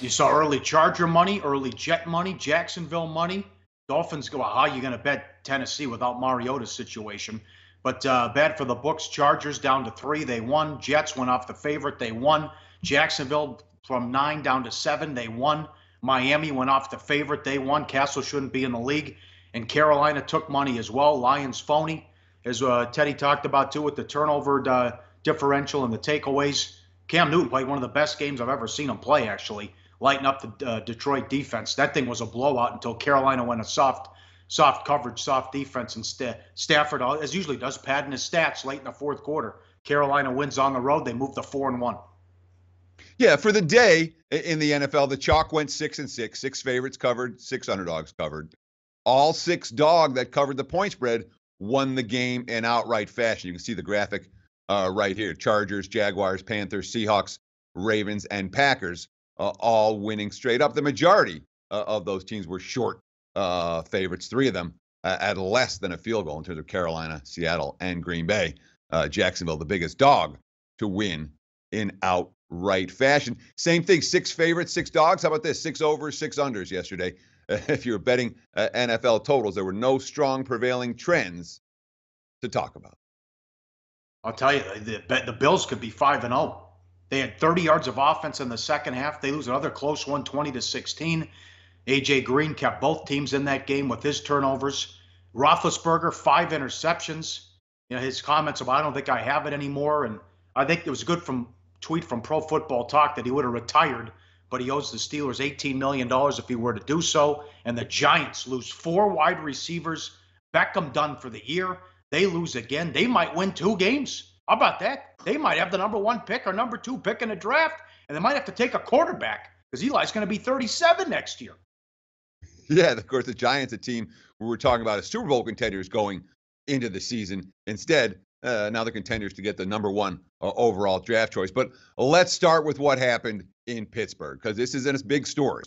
you saw early Charger money, early Jet money, Jacksonville money. Dolphins go, how are you going to bet Tennessee without Mariota's situation? But bad for the books. Chargers down to 3, they won. Jets went off the favorite, they won. Jacksonville from 9 down to 7, they won. Miami went off the favorite, they won. Castle shouldn't be in the league. And Carolina took money as well. Lions phony, as Teddy talked about too, with the turnover differential and the takeaways. Cam Newton played one of the best games I've ever seen him play, actually, lighting up the Detroit defense. That thing was a blowout until Carolina went a soft coverage, soft defense, and Stafford, as usually does, padding his stats late in the fourth quarter. Carolina wins on the road. They move to 4-1. Yeah, for the day in the NFL, the chalk went 6-6. 6 favorites covered, 6 underdogs covered. All 6 dog that covered the point spread won the game in outright fashion. You can see the graphic right here. Chargers, Jaguars, Panthers, Seahawks, Ravens, and Packers all winning straight up. The majority of those teams were short favorites, 3 of them at less than a field goal in terms of Carolina, Seattle, and Green Bay. Jacksonville, the biggest dog to win in outright fashion. Same thing, 6 favorites, 6 dogs. How about this? 6 overs, 6 unders yesterday. If you were betting NFL totals, there were no strong prevailing trends to talk about. I'll tell you, the Bills could be 5-0. They had 30 yards of offense in the second half. They lose another close one, 20-16. A.J. Green kept both teams in that game with his turnovers. Roethlisberger, 5 interceptions. You know, his comments about, I don't think I have it anymore. And I think it was a good tweet from Pro Football Talk that he would have retired, but he owes the Steelers $18 million if he were to do so. And the Giants lose 4 wide receivers. Beckham done for the year. They lose again. They might win 2 games. How about that? They might have the number 1 pick or number 2 pick in the draft, and they might have to take a quarterback because Eli's going to be 37 next year. Yeah, of course, the Giants, a team we were talking about as Super Bowl contenders going into the season. Instead, now they're contenders to get the number 1 overall draft choice. But let's start with what happened in Pittsburgh, because this is a big story.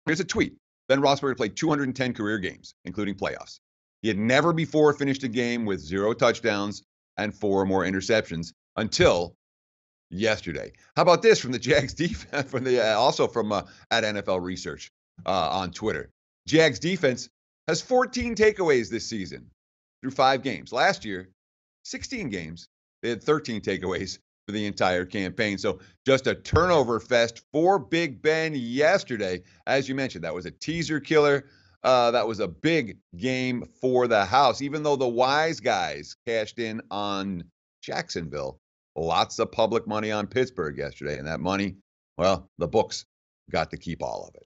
Here's a tweet. Ben Roethlisberger played 210 career games, including playoffs. He had never before finished a game with 0 touchdowns and 4 or more interceptions until yesterday. How about this from the Jags defense, also from at NFL Research on Twitter? Jags defense has 14 takeaways this season through 5 games. Last year, 16 games. They had 13 takeaways for the entire campaign. So just a turnover fest for Big Ben yesterday. As you mentioned, that was a teaser killer. That was a big game for the house, even though the wise guys cashed in on Jacksonville. Lots of public money on Pittsburgh yesterday, and that money, well, the books got to keep all of it.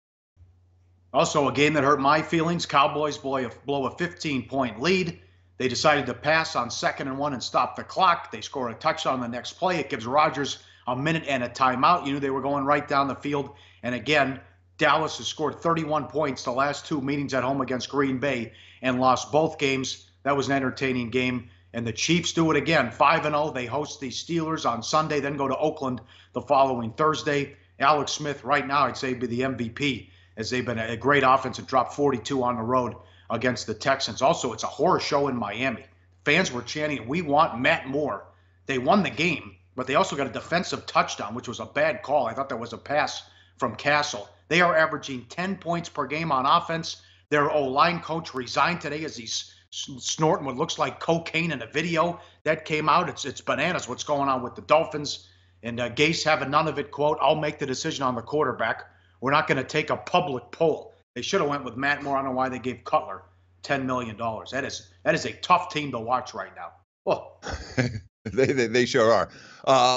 Also, a game that hurt my feelings. Cowboys blow a 15-point lead. They decided to pass on 2nd and 1 and stop the clock. They score a touchdown on the next play. It gives Rodgers a minute and a timeout. You knew they were going right down the field. And again, Dallas has scored 31 points the last 2 meetings at home against Green Bay and lost both games. That was an entertaining game. And the Chiefs do it again, 5-0. They host the Steelers on Sunday, then go to Oakland the following Thursday. Alex Smith, right now, I'd say, be the MVP, as they've been a great offense and dropped 42 on the road against the Texans. Also, it's a horror show in Miami. Fans were chanting, "We want Matt Moore." They won the game, but they also got a defensive touchdown, which was a bad call. I thought that was a pass from Castle. They are averaging 10 points per game on offense. Their O-line coach resigned today as he's snorting what looks like cocaine in a video that came out. It's bananas what's going on with the Dolphins. And Gase having none of it, quote, "I'll make the decision on the quarterback. We're not going to take a public poll." They should have went with Matt Moore. I don't know why they gave Cutler $10 million. That is a tough team to watch right now. Oh. They sure are.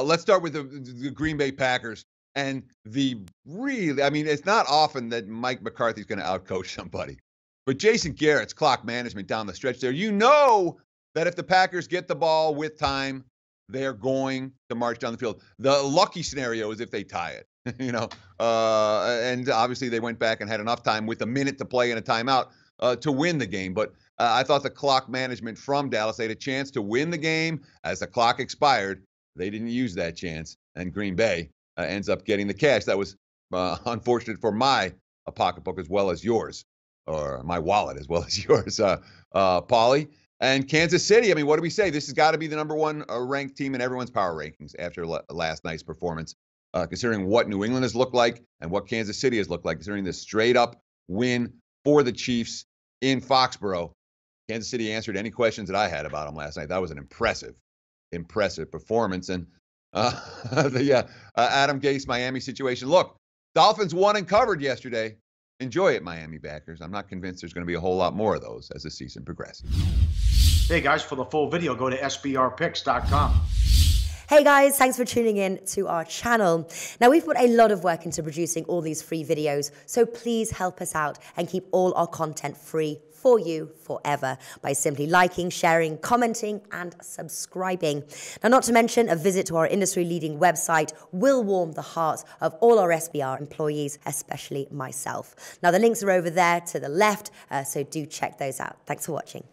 Let's start with the Green Bay Packers. And it's not often that Mike McCarthy's going to outcoach somebody. But Jason Garrett's clock management down the stretch there, you know that if the Packers get the ball with time, they're going to march down the field. The lucky scenario is if they tie it, and obviously they went back and had enough time with a minute to play and a timeout to win the game. But I thought the clock management from Dallas, they had a chance to win the game as the clock expired. They didn't use that chance, and Green Bay ends up getting the cash. That was unfortunate for my pocketbook as well as yours. Or my wallet as well as yours, Pauly. And Kansas City, what do we say? This has got to be the number 1 ranked team in everyone's power rankings after last night's performance considering what New England has looked like and what Kansas City has looked like, considering this straight-up win for the Chiefs in Foxborough. Kansas City answered any questions that I had about them last night. That was an impressive performance. And the Adam Gase Miami situation. Look, Dolphins won and covered yesterday. Enjoy it, Miami backers. I'm not convinced there's going to be a whole lot more of those as the season progresses. Hey, guys, for the full video, go to sbrpicks.com. Hey guys, thanks for tuning in to our channel. Now, we've put a lot of work into producing all these free videos, so please help us out and keep all our content free for you forever by simply liking, sharing, commenting, and subscribing. Now, not to mention, a visit to our industry-leading website will warm the hearts of all our SBR employees, especially myself. Now, the links are over there to the left, so do check those out. Thanks for watching.